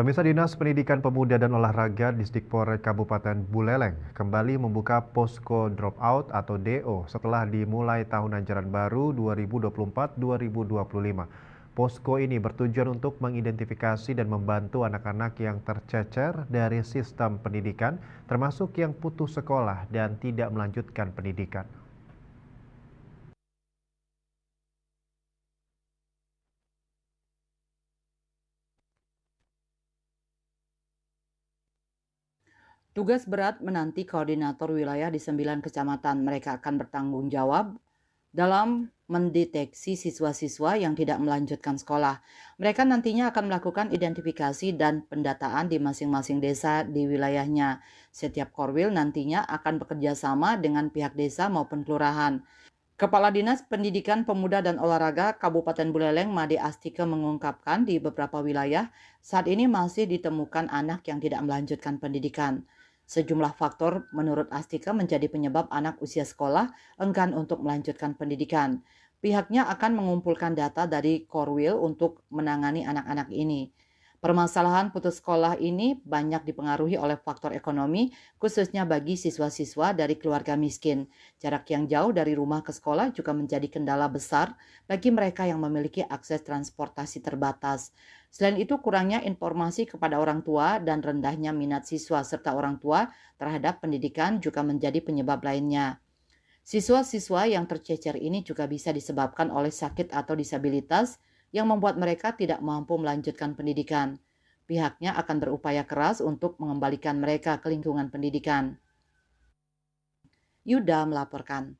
Pemirsa Dinas Pendidikan Pemuda dan Olahraga Disdikpor Kabupaten Buleleng kembali membuka posko dropout atau DO setelah dimulai tahun ajaran baru 2024-2025. Posko ini bertujuan untuk mengidentifikasi dan membantu anak-anak yang tercecer dari sistem pendidikan, termasuk yang putus sekolah dan tidak melanjutkan pendidikan. Tugas berat menanti koordinator wilayah di 9 kecamatan. Mereka akan bertanggung jawab dalam mendeteksi siswa-siswa yang tidak melanjutkan sekolah. Mereka nantinya akan melakukan identifikasi dan pendataan di masing-masing desa di wilayahnya. Setiap korwil nantinya akan bekerja sama dengan pihak desa maupun kelurahan. Kepala Dinas Pendidikan Pemuda dan Olahraga Kabupaten Buleleng Made Astika mengungkapkan di beberapa wilayah saat ini masih ditemukan anak yang tidak melanjutkan pendidikan. Sejumlah faktor menurut Astika menjadi penyebab anak usia sekolah enggan untuk melanjutkan pendidikan. Pihaknya akan mengumpulkan data dari Korwil untuk menangani anak-anak ini. Permasalahan putus sekolah ini banyak dipengaruhi oleh faktor ekonomi, khususnya bagi siswa-siswa dari keluarga miskin. Jarak yang jauh dari rumah ke sekolah juga menjadi kendala besar bagi mereka yang memiliki akses transportasi terbatas. Selain itu, kurangnya informasi kepada orang tua dan rendahnya minat siswa serta orang tua terhadap pendidikan juga menjadi penyebab lainnya. Siswa-siswa yang tercecer ini juga bisa disebabkan oleh sakit atau disabilitas yang membuat mereka tidak mampu melanjutkan pendidikan. Pihaknya akan berupaya keras untuk mengembalikan mereka ke lingkungan pendidikan. Yuda melaporkan.